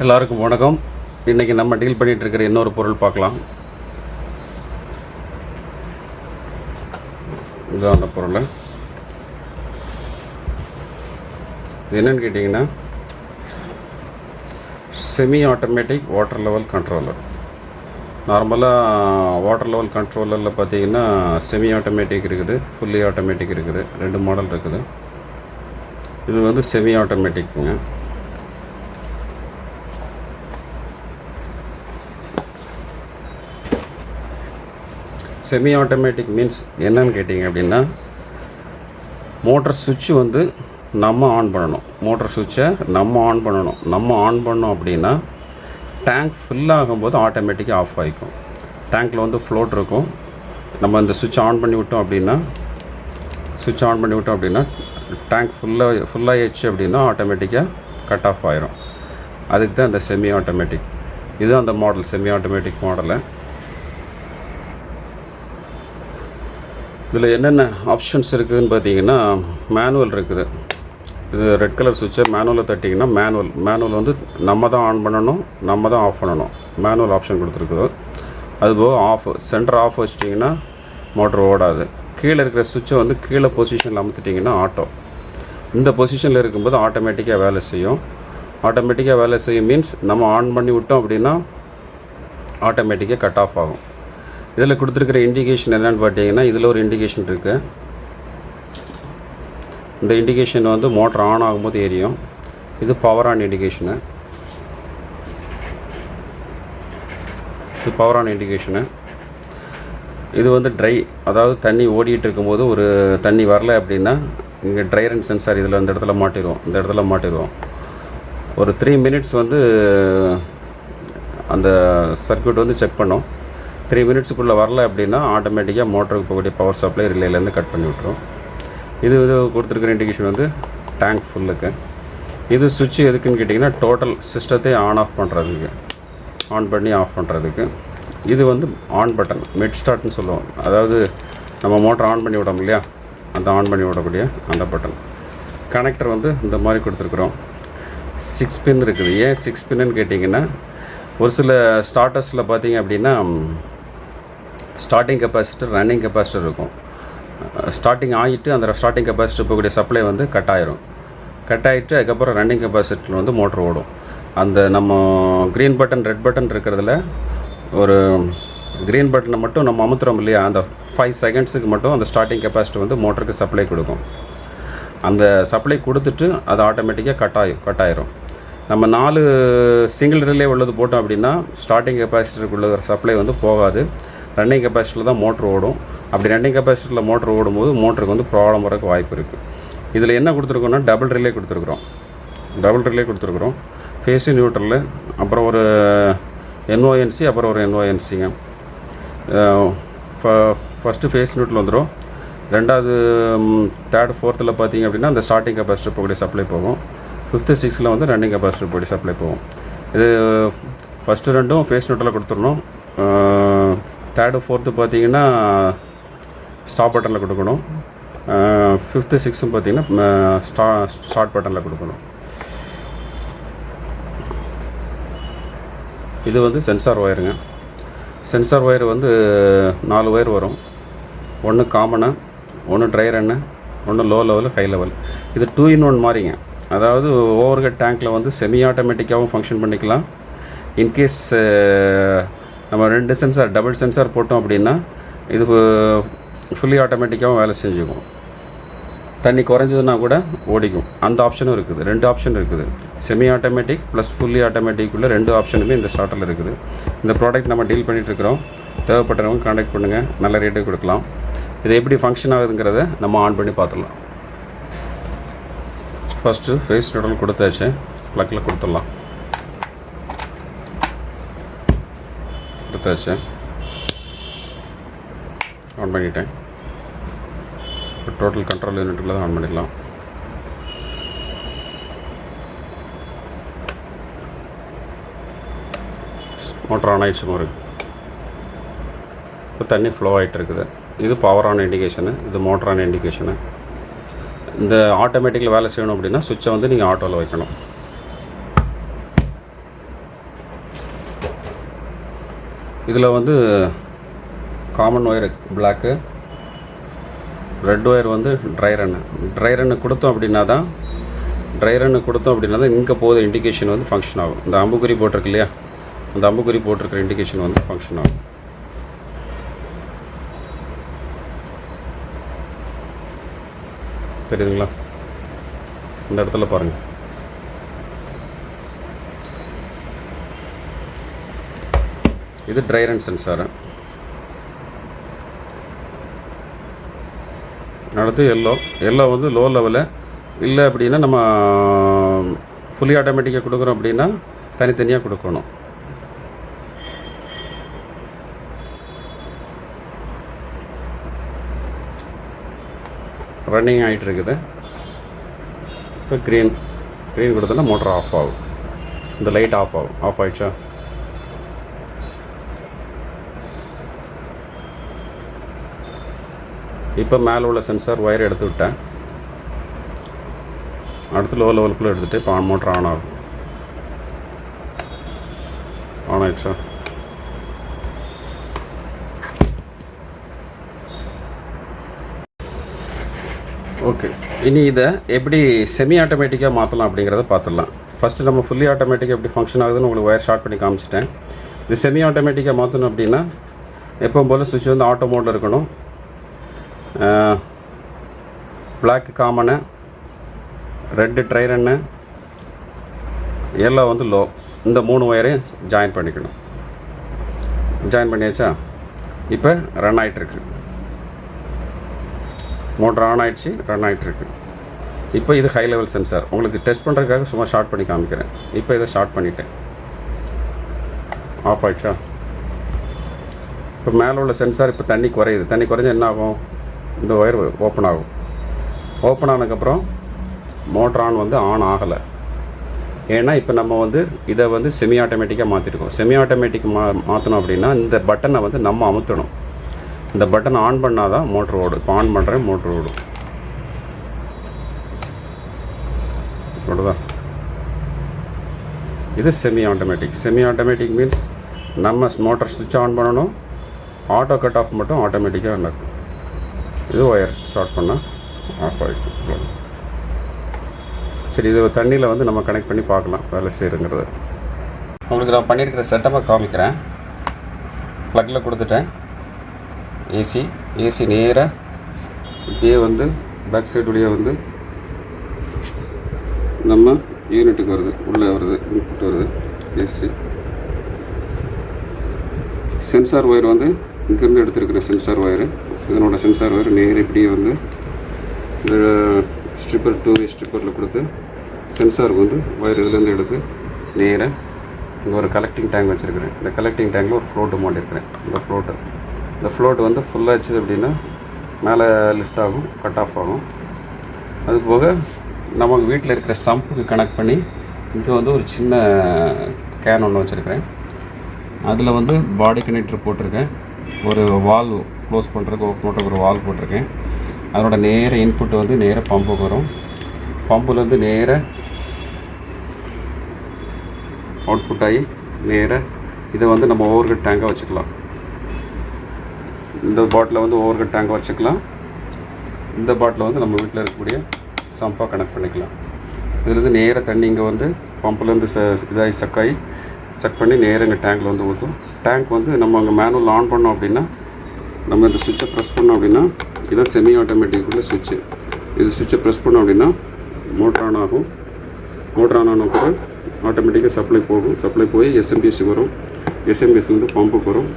எல்லாருக்கும் வணக்கம். இன்றைக்கி நம்ம டீல் பண்ணிகிட்டு இருக்கிற இன்னொரு பொருள் பார்க்கலாம். இதுதான் அந்த பொருள். இது என்னென்னு கேட்டிங்கன்னா semi automatic water level controller. நார்மலாக வாட்டர் லெவல் கண்ட்ரோலரில் பார்த்திங்கன்னா செமி ஆட்டோமேட்டிக் இருக்குது, ஃபுல்லி ஆட்டோமேட்டிக் இருக்குது, 2 மாடல் இருக்குது. இது வந்து செமி ஆட்டோமேட்டிக்குங்க. செமி ஆட்டோமேட்டிக் மீன்ஸ் என்னன்னு கேட்டிங்க அப்படின்னா, மோட்டர் சுவிட்சு வந்து நம்ம ஆன் பண்ணணும். மோட்டர் சுவிட்சை நம்ம ஆன் பண்ணணும். நம்ம ஆன் பண்ணோம் அப்படின்னா டேங்க் ஃபில் ஆகும்போது ஆட்டோமேட்டிக்காக ஆஃப் ஆகிக்கும். டேங்க்கில் வந்து ஃப்ளோட் இருக்கும். நம்ம இந்த சுவிட்ச் ஆன் பண்ணி விட்டோம் அப்படின்னா டேங்க் ஃபுல்லாகிடுச்சு அப்படின்னா ஆட்டோமேட்டிக்காக கட் ஆஃப் ஆகிரும். அதுக்கு தான் இந்த செமி ஆட்டோமேட்டிக். இதுதான் அந்த மாடல், செமி ஆட்டோமேட்டிக் மாடலு. இதில் என்னென்ன ஆப்ஷன்ஸ் இருக்குதுன்னு பார்த்தீங்கன்னா, மேனுவல் இருக்குது. இது ரெட் கலர் சுவிட்சை மேனுவலில் தட்டிங்கன்னா மேனுவல் வந்து நம்ம தான் ஆன் பண்ணணும், நம்ம தான் ஆஃப் பண்ணணும். மேனுவல் ஆப்ஷன் கொடுத்துருக்குது. அதுபோக சென்டர் ஆஃப் வச்சிட்டிங்கன்னா மோட்டர் ஓடாது. கீழே இருக்கிற சுவிட்சை வந்து கீழே பொசிஷனில் அமுத்திட்டிங்கன்னா ஆட்டோ. இந்த பொசிஷனில் இருக்கும்போது ஆட்டோமேட்டிக்காக வேலை செய்யும். ஆட்டோமேட்டிக்காக வேலை செய்யும் மீன்ஸ் நம்ம ஆன் பண்ணி விட்டோம் அப்படின்னா ஆட்டோமேட்டிக்காக கட் ஆஃப் ஆகும். இதில் கொடுத்துருக்கிற இண்டிகேஷன் என்னென்னு பார்த்தீங்கன்னா, இதில் ஒரு இண்டிகேஷன் இருக்குது. இந்த இண்டிகேஷன் வந்து மோட்டர் ஆன் ஆகும்போது எரியும். இது பவர் ஆன் இண்டிகேஷனு. இது வந்து ட்ரை, அதாவது தண்ணி ஓடிட்டு இருக்கும்போது ஒரு தண்ணி வரல அப்படின்னா இங்கே ட்ரை ரன் சென்சார் இதில் இந்த இடத்துல மாட்டிடுவோம். ஒரு 3 மினிட்ஸ் வந்து அந்த சர்க்யூட் வந்து செக் பண்ணோம். 3 மினிட்ஸுக்குள்ளே வரல அப்படின்னா ஆட்டோமேட்டிக்காக மோட்டருக்கு போகக்கூடிய பவர் சப்ளை ரிலேலேருந்து கட் பண்ணி விட்டுரும். இது கொடுத்துருக்குற இண்டிகேஷன் வந்து டேங்க் ஃபுல்லுக்கு. இது சுவிட்ச் எதுக்குன்னு கேட்டிங்கன்னா டோட்டல் சிஸ்டத்தை ஆன் பண்ணி ஆஃப் பண்ணுறதுக்கு. இது வந்து ஆன் பட்டன், மிட் ஸ்டார்ட்னு சொல்லுவோம். அதாவது நம்ம மோட்டர் ஆன் பண்ணி விடோம் இல்லையா, அந்த ஆன் பண்ணி விடக்கூடிய அந்த பட்டன். கனெக்டர் வந்து இந்த மாதிரி கொடுத்துருக்குறோம். 6 பின் இருக்குது. ஏன் 6 பின்னு கேட்டிங்கன்னா, ஒரு சில ஸ்டார்டர்ஸில் பார்த்தீங்க அப்படின்னா ஸ்டார்டிங் கெப்பாசிட்டர், ரன்னிங் கெப்பாசிட்டர் இருக்கும். ஸ்டார்டிங் ஆகிட்டு அந்த ஸ்டார்டிங் கெப்பாசிட்டர் போகக்கூடிய சப்ளை வந்து கட் ஆகிட்டு அதுக்கப்புறம் ரன்னிங் கெப்பாசிட்டரில் வந்து மோட்டர் ஓடும். அந்த நம்ம க்ரீன் பட்டன், ரெட் பட்டன் இருக்கிறதுல ஒரு க்ரீன் பட்டனை மட்டும் நம்ம அமுத்துறோம் இல்லையா, அந்த 5 செகண்ட்ஸுக்கு மட்டும் அந்த ஸ்டார்டிங் கெப்பாசிட்டர் வந்து மோட்டருக்கு சப்ளை கொடுக்கும். அந்த சப்ளை கொடுத்துட்டு அது ஆட்டோமேட்டிக்காக கட் ஆயிரும். நம்ம 4 சிங்கிள் ரிலே உள்ளது போட்டோம் அப்படின்னா ஸ்டார்டிங் கெப்பாசிட்டருக்குள்ள சப்ளை வந்து போகாது. ரன்னிங் கெப்பாசிட்டரில் தான் மோட்ரு ஓடும். அப்படி ரன்னிங் கெப்பாசிட்டரில் மோட்ரு ஓடும்போது மோட்டருக்கு வந்து ப்ராப்ளம் வரக்கு வாய்ப்பு இருக்குது. இதில் என்ன கொடுத்துருக்கோன்னா டபுள் ரிலே கொடுத்துருக்குறோம். ஃபேஸு நியூட்ரலு, அப்புறம் ஒரு என்ஓஎன்சி, அப்புறம் ஒரு என்ஓஎன்சிங்க. ஃபஸ்ட்டு ஃபேஸ் நியூட்ரல் வந்துடும். ரெண்டாவது 3rd 4th பார்த்தீங்க அப்படின்னா அந்த ஸ்டார்டிங் கெப்பாசிட்டர் போகக்கூடிய சப்ளை போகும். 5th 6th வந்து ரன்னிங் கெப்பாசிட்டர் போகக்கூடிய சப்ளை போகும். இது ஃபஸ்ட்டு 2ம் ஃபேஸ் நியூட்ரலில் கொடுத்துடணும். 3rd 4th பார்த்தீங்கன்னா ஸ்டாப் பட்டனில் கொடுக்கணும். 5th 6th பார்த்தீங்கன்னா ஸ்டார்ட் பட்டனில் கொடுக்கணும். இது வந்து சென்சார் ஒயருங்க. சென்சார் ஒயர் வந்து 4 ஒயர் வரும். ஒன்று காமனு, ஒன்று ட்ரை ரன்னு, ஒன்று லோ லெவலு, ஹை லெவல். இது 2 in 1 மாதிரிங்க. அதாவது ஓவர் ஹெட் டேங்க்கில் வந்து செமி ஆட்டோமேட்டிக்காகவும் ஃபங்க்ஷன் பண்ணிக்கலாம். இன்கேஸ் நம்ம 2 சென்சார், டபுள் சென்சார் போட்டோம் அப்படின்னா இது ஃபுல்லி ஆட்டோமேட்டிக்காகவும் வேலை செஞ்சுக்கும். தண்ணி குறைஞ்சதுன்னா கூட ஓடிக்கும். அந்த ஆப்ஷனும் இருக்குது. 2 ஆப்ஷன் இருக்குது. செமி ஆட்டோமேட்டிக் ப்ளஸ் ஃபுல்லி ஆட்டோமேட்டிக்குள்ளே 2 ஆப்ஷனுமே இந்த ஸ்டார்டரில் இருக்குது. இந்த ப்ராடக்ட் நம்ம டீல் பண்ணிகிட்ருக்கிறோம். தேவைப்பட்டவங்க கான்டாக்ட் பண்ணுங்கள், நல்ல ரேட்டுக்கு கொடுக்கலாம். இது எப்படி ஃபங்க்ஷன் ஆகுதுங்கிறத நம்ம ஆன் பண்ணி பார்த்துடலாம். ஃபஸ்ட்டு ஃபேஸ் நியூட்ரல் கொடுத்தாச்சு, ப்ளக்கில் கொடுத்துடலாம். ஆன் பண்ணிட்டேன். டோட்டல் கண்ட்ரோல் யூனிட்டில் தான் ஆன் பண்ணிக்கலாம். மோட்டர் ஆன் ஆகிடுச்சு மாதிரி இப்போ தண்ணி ஃப்ளோ ஆகிட்டு இருக்குது. இது பவர் ஆன் இண்டிகேஷனு, இது மோட்டர் ஆன் இண்டிகேஷனு. இந்த ஆட்டோமேட்டிக்கில் வேலை செய்யணும் அப்படின்னா சுவிட்சை வந்து நீங்கள் ஆட்டோவில் வைக்கணும். இதில் வந்து common wire black, red wire வந்து ட்ரை ரன்னு கொடுத்தோம் அப்படின்னா தான் இங்கே போகுது இண்டிகேஷன் வந்து ஃபங்க்ஷன் ஆகும். இந்த அம்புக்குறி போட்டிருக்கு இல்லையா, அந்த அம்புக்குறி போட்டிருக்கிற இண்டிகேஷன் வந்து ஃபங்க்ஷன் ஆகும். தெரியுதுங்களா? இந்த இடத்துல பாருங்கள், இது ட்ரை ரன் சென்சாரு. அடுத்து எல்லோ வந்து லோ லெவலு. இல்லை அப்படின்னா நம்ம ஃபுல்லி ஆட்டோமேட்டிக்காக கொடுக்குறோம் அப்படின்னா தனித்தனியாக கொடுக்கணும். ரன்னிங் ஆகிட்டு இருக்குது. இப்போ க்ரீன் கொடுத்தோன்னா மோட்டர் ஆஃப் ஆகும். இந்த லைட் ஆஃப் ஆகிடுச்சா? இப்போ மேலே உள்ள சென்சார் ஒயர் எடுத்து விட்டேன். அடுத்து லோ லெவலுக்குள்ளே எடுத்துகிட்டு இப்போ மோட்டர் ஆன் ஆகும். ஆன் ஆகிடுச்சா? ஓகே, இனி இதை எப்படி செமி ஆட்டோமேட்டிக்காக மாற்றலாம் அப்படிங்கிறத பார்த்துடலாம். ஃபஸ்ட்டு நம்ம ஃபுல்லி ஆட்டோமேட்டிக்காக எப்படி ஃபங்க்ஷன் ஆகுதுன்னு உங்களுக்கு ஒயர் ஷார்ட் பண்ணி காமிச்சிட்டேன். இது செமி ஆட்டோமேட்டிக்காக மாற்றணும் அப்படின்னா எப்பவும் போல் சுவிட்ச் வந்து ஆட்டோ மோடில் இருக்கணும். Black common, red dry run, yellow வந்து லோ, இந்த 3 ஒயரையும் ஜாயின் பண்ணிக்கணும். ஜாயின் பண்ணியாச்சா? இப்போ ரன் ஆகிட்டுருக்கு. மோட்டர் ஆன் ஆகிடுச்சு, ரன் ஆகிட்டுருக்கு. இப்போ இது ஹை லெவல் சென்சார். உங்களுக்கு டெஸ்ட் பண்ணுறதுக்காக சும்மா ஷார்ட் பண்ணி காமிக்கிறேன். இப்போ இதை ஷார்ட் பண்ணிட்டேன். ஆஃப் ஆகிடுச்சா? இப்போ மேலே உள்ள சென்சார் இப்போ தண்ணி குறையுது. தண்ணி குறைஞ்சா என்ன ஆகும்? இந்த ஒயர் ஓப்பன் ஆகும். ஓப்பன் ஆனதுக்கப்புறம் மோட்டர் ஆன் வந்து ஆன் ஆகலை. ஏன்னா இப்போ நம்ம வந்து இதை வந்து செமி ஆட்டோமேட்டிக்காக மாற்றிருக்கோம். செமி ஆட்டோமேட்டிக் மாற்றணும் அப்படின்னா இந்த பட்டனை வந்து நம்ம அமுத்தணும். இந்த பட்டனை ஆன் பண்ணால் தான் மோட்ரு ஓடும். இப்போ ஆன் பண்ணுறேன், மோட்ரு ஓடும். ஓடுதா? இது semi automatic. Semi automatic means நம்ம மோட்டர் ஸ்விட்ச் ஆன் பண்ணணும், ஆட்டோ கட் ஆஃப் மட்டும் ஆட்டோமேட்டிக்காக நடக்கும். இது ஒயர் ஷார்ட் பண்ணால் ஆஃப் ஆகிடும். சரி, இது தண்ணியில் வந்து நம்ம கனெக்ட் பண்ணி பார்க்கலாம் வேலை செய்யுங்கிறது. உங்களுக்கு நான் பண்ணியிருக்கிற செட்டப்பை காமிக்கிறேன். ப்ளக்கில் கொடுத்துட்டேன். ஏசி நேராக இப்படியே வந்து பேக் சைடு வழியாக வந்து நம்ம யூனிட்டுக்கு வருது, உள்ளே வருது, இன்புட் வருது. ஏசி சென்சார் ஒயர் வந்து இங்கேருந்து எடுத்துருக்கிற சென்சார் ஒயரு, இதனோட சென்சார் ஒயர் நேராக இப்படியே வந்து இந்த ஸ்ட்ரிப்பர் 2 ஸ்ட்ரிப்பரில் கொடுத்து சென்சாருக்கு வந்து ஒயர் இதுலேருந்து எடுத்து நேராக இங்கே ஒரு கலெக்டிங் டேங்க் வச்சுருக்கிறேன். இந்த கலெக்டிங் டேங்கில் ஒரு ஃப்ளோட்டு மாட்டிருக்கிறேன். இந்த ஃப்ளோட்டு வந்து ஃபுல்லாச்சு அப்படின்னா மேலே லிஃப்ட் ஆகும், கட் ஆஃப் ஆகும். அது போக நமக்கு வீட்டில் இருக்கிற சம்புக்கு கனெக்ட் பண்ணி இங்கே வந்து ஒரு சின்ன கேன் ஒன்று வச்சுருக்கிறேன். அதில் வந்து பாடி கனெக்டர் போட்டிருக்கேன். ஒரு வால்வ் க்ளோஸ் பண்ணுறதுக்கு ஓப்பன் பண்ணுறதுக்கு ஒரு வால்வ் போட்டிருக்கேன். அதனோட நேர இன்புட் வந்து நேராக பம்புக்கு வரும். பம்புலேருந்து நேராக அவுட்புட் ஆகி நேராக இதை வந்து நம்ம ஓவர்ஹெட் டேங்காக வச்சுக்கலாம். இந்த பாட்டில் வந்து ஓவர்ஹெட் டேங்காக வச்சுக்கலாம். இந்த பாட்டில் வந்து நம்ம வீட்டில் இருக்கக்கூடிய சம்பாக கனெக்ட் பண்ணிக்கலாம். இதுலேருந்து நேராக தண்ணி இங்கே வந்து பம்புலேருந்து இதாகி செக் பண்ணி நேராக இங்கே டேங்கில் வந்து ஊற்றும். டேங்க் வந்து நம்ம அங்கே மேனுவல் ஆன் பண்ணோம் அப்படின்னா நம்ம இந்த சுவிட்சை ப்ரெஸ் பண்ணோம் அப்படின்னா இதான் செமி ஆட்டோமேட்டிக்குள்ள சுவிட்சு. இது சுவிட்சை ப்ரெஸ் பண்ணோம் அப்படின்னா மோட்டர் ஆன் ஆகும். மோட்டர் ஆன் ஆன பிறகு ஆட்டோமேட்டிக்காக சப்ளை போகும். சப்ளை போய் எஸ்எம்பிஎஸ் வரும். எஸ்எம்பிஎஸ்லேருந்து பம்புக்கு வரும்.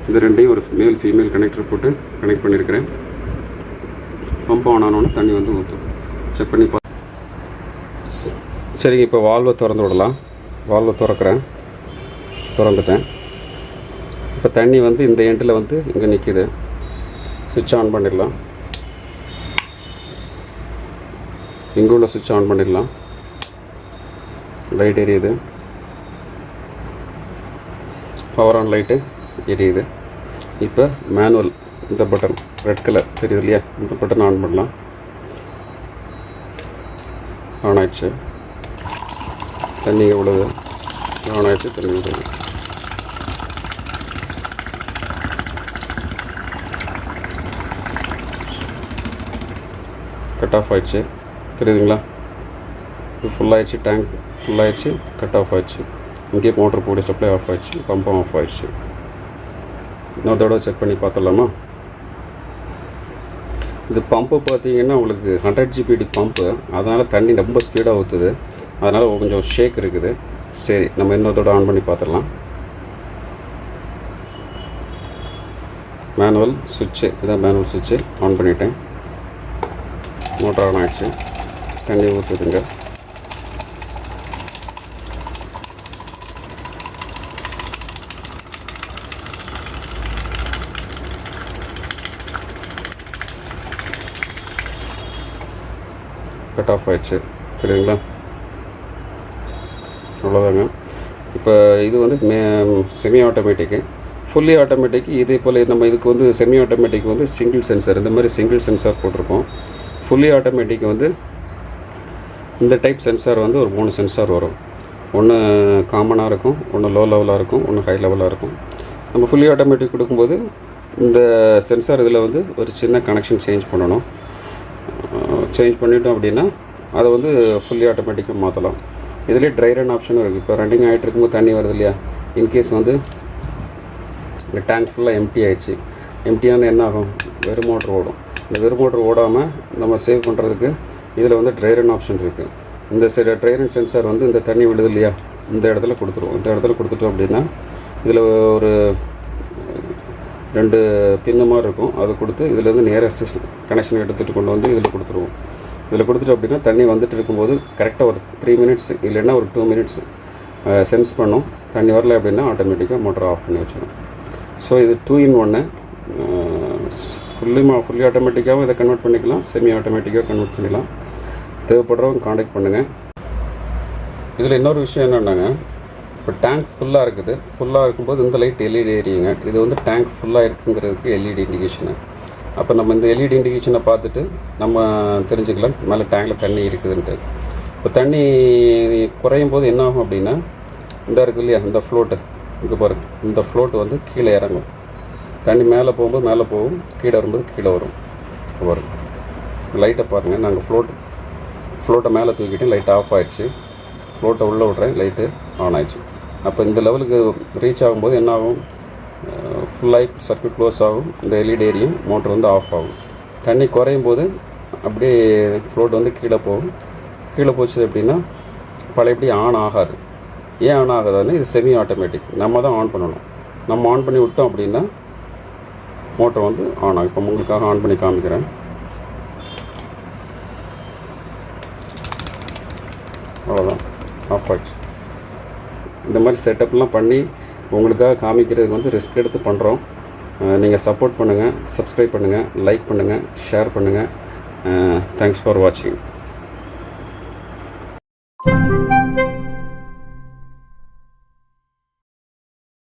இந்த ரெண்டையும் ஒரு மேல் ஃபீமேல் கனெக்டர் போட்டு கனெக்ட் பண்ணியிருக்கிறேன். பம்பு ஆன் ஆனோன்னு தண்ணி வந்து ஊற்றும். செக் பண்ணி சரிங்க, இப்போ வால்வை திறந்து விடலாம். வால்வை திறந்துட்டேன். இப்போ தண்ணி வந்து இந்த எண்டில் வந்து இங்கே நிற்கிது. சுவிட்ச் ஆன் பண்ணிடலாம். இங்கே உள்ள சுவிட்ச் ஆன் பண்ணிடலாம். லைட் எரியுது, பவர் ஆன் லைட்டு எரியுது. இப்போ மேனுவல் இந்த பட்டன் ரெட் கலர் தெரியுது இல்லையா, இந்த பட்டன் ஆன் பண்ணலாம். ஆன் ஆயிடுச்சு. தண்ணி எவ்வளவு ஆன் ஆயிடுச்சு, தண்ணி எவ்வளவு. கட் ஆஃப் ஆயிடுச்சு தெரியுதுங்களா. இது ஃபுல்லாகிடுச்சு, டேங்க் ஃபுல்லாகிடுச்சு, கட் ஆஃப் ஆயிடுச்சு. இங்கே மோட்டர் போடி சப்ளை ஆஃப் ஆயிடுச்சு, பம்பும் ஆஃப் ஆயிடுச்சு. இன்னொரு தடவை செக் பண்ணி பார்த்துடலாமா. இது பம்பு பார்த்தீங்கன்னா உங்களுக்கு 100 GPD பம்பு, அதனால் தண்ணி ரொம்ப ஸ்பீடாக ஊற்றுது, அதனால் கொஞ்சம் ஷேக் இருக்குது. சரி, நம்ம இன்னொரு தடவை ஆன் பண்ணி பார்த்துடலாம். மேனுவல் சுவிட்சு, இதான் மேனுவல் சுவிட்சு ஆன் பண்ணிட்டேன். மோட்டர் ஆன் ஆகிடுச்சு, தண்ணி ஊற்றுதுங்க. கட் ஆஃப் ஆயிடுச்சு தெரியுங்களா. அவ்வளோதாங்க. இப்போ இது வந்து செமி ஆட்டோமேட்டிக்கு. ஃபுல்லி ஆட்டோமேட்டிக் இதே போல் நம்ம இதுக்கு வந்து செமி ஆட்டோமேட்டிக் வந்து சிங்கிள் சென்சார், இந்த மாதிரி சிங்கிள் சென்சார் போட்டிருக்கோம். ஃபுல்லி ஆட்டோமேட்டிக் வந்து இந்த டைப் சென்சார் வந்து ஒரு 3 சென்சார் வரும். ஒன்று காமனாக இருக்கும், ஒன்று லோ லெவலாக இருக்கும், ஒன்று ஹை லெவலாக இருக்கும். நம்ம ஃபுல்லி ஆட்டோமேட்டிக் கொடுக்கும்போது இந்த சென்சார் இதில் வந்து ஒரு சின்ன கனெக்ஷன் சேஞ்ச் பண்ணணும். சேஞ்ச் பண்ணிட்டோம் அப்படின்னா அதை வந்து ஃபுல்லி ஆட்டோமேட்டிக்காக மாற்றலாம். இதிலே ட்ரை ரன் ஆப்ஷனும் இருக்குது. இப்போ ரன்னிங் ஆகிட்டு இருக்கும்போது தண்ணி வருது இல்லையா, இன்கேஸ் வந்து இந்த டேங்க் ஃபுல்லாக எம்டி ஆகிடுச்சு. எம்டியான என்ன ஆகும், வெறும் மோட்டர் ஓடும். இந்த வெறும் மோட்டர் ஓடாமல் நம்ம சேவ் பண்ணுறதுக்கு இதில் வந்து ட்ரை ரன் ஆப்ஷன் இருக்குது. இந்த ட்ரை ரன் சென்சார் வந்து இந்த தண்ணி விடுது இல்லையா, இந்த இடத்துல கொடுத்துருவோம். இந்த இடத்துல கொடுத்துட்டோம் அப்படின்னா இதில் ஒரு 2 பின்னு மாதிரி இருக்கும், அதை கொடுத்து இதில் வந்து நேராக கனெக்ஷன் எடுத்துகிட்டு கொண்டு வந்து இதில் கொடுத்துருவோம். இதில் கொடுத்துட்டோம் அப்படின்னா தண்ணி வந்துட்டு இருக்கும்போது கரெக்டாக ஒரு 3 மினிட்ஸ் இல்லைன்னா ஒரு 2 மினிட்ஸ் சென்ஸ் பண்ணும். தண்ணி வரல அப்படின்னா ஆட்டோமேட்டிக்காக மோட்டர் ஆஃப் பண்ணி வச்சிடும். ஸோ இது 2 in 1. ஃபுல்லி ஆட்டோமேட்டிக்காகவும் இதை கன்வெர்ட் பண்ணிக்கலாம், செமி ஆட்டோமேட்டிக்காக கன்வெர்ட் பண்ணிக்கலாம். தேவைப்படுறவங்க காண்டாக்ட் பண்ணுங்கள். இதில் இன்னொரு விஷயம் என்னென்னாங்க, இப்போ டேங்க் ஃபுல்லாக இருக்குது. ஃபுல்லாக இருக்கும்போது இந்த லைட் எல்இடி எரியுங்க. இது வந்து டேங்க் ஃபுல்லாக இருக்குங்கிறதுக்கு எல்இடி இண்டிகேஷனு. அப்போ நம்ம இந்த எல்இடி இண்டிகேஷனை பார்த்துட்டு நம்ம தெரிஞ்சுக்கலாம் மேலே டேங்கில் தண்ணி இருக்குதுன்ட்டு. இப்போ தண்ணி குறையும் போது என்ன ஆகும் அப்படின்னா, இந்த இருக்குது இல்லையா இந்த ஃப்ளோட்டு, இங்கே பாருங்கள், இந்த ஃப்ளோட்டு வந்து கீழே இறங்கும். தண்ணி மேலே போகும்போது மேலே போகும், கீழே வரும்போது கீழே வரும். வரும் லைட்டை பாருங்கள், நாங்கள் ஃப்ளோட்டை மேலே தூக்கிட்டு லைட் ஆஃப் ஆகிடுச்சு. ஃப்ளோட்டை உள்ளே விட்றேன், லைட்டு ஆன் ஆகிடுச்சு. அப்போ இந்த லெவலுக்கு ரீச் ஆகும்போது என்ன ஆகும், ஃபுல்லாகி சர்க்யூட் க்ளோஸ் ஆகும், இந்த எல்இடி எரியும், மோட்டர் வந்து ஆஃப் ஆகும். தண்ணி குறையும் போது அப்படியே ஃப்ளோட் வந்து கீழே போகும். கீழே போச்சு அப்படின்னா பழையபடி ஆன் ஆகாது. ஏன் ஆன் ஆகாதுன்னு, இது செமி ஆட்டோமேட்டிக், நம்ம தான் ஆன் பண்ணணும். நம்ம ஆன் பண்ணி விட்டோம் அப்படின்னா மோட்டர் வந்து ஆன் ஆகும். இப்போ உங்களுக்காக ஆன் பண்ணி காமிக்கிறேன். அவ்வளோதான், ஆஃப் ஆகிடுச்சு. இந்த மாதிரி செட்டப்லாம் பண்ணி உங்களுக்காக காமிக்கிறதுக்கு வந்து ரிஸ்க் எடுத்து பண்ணுறோம். நீங்கள் சப்போர்ட் பண்ணுங்கள், சப்ஸ்கிரைப் பண்ணுங்கள், லைக் பண்ணுங்கள், ஷேர் பண்ணுங்கள். தேங்க்ஸ் ஃபார் வாட்சிங்.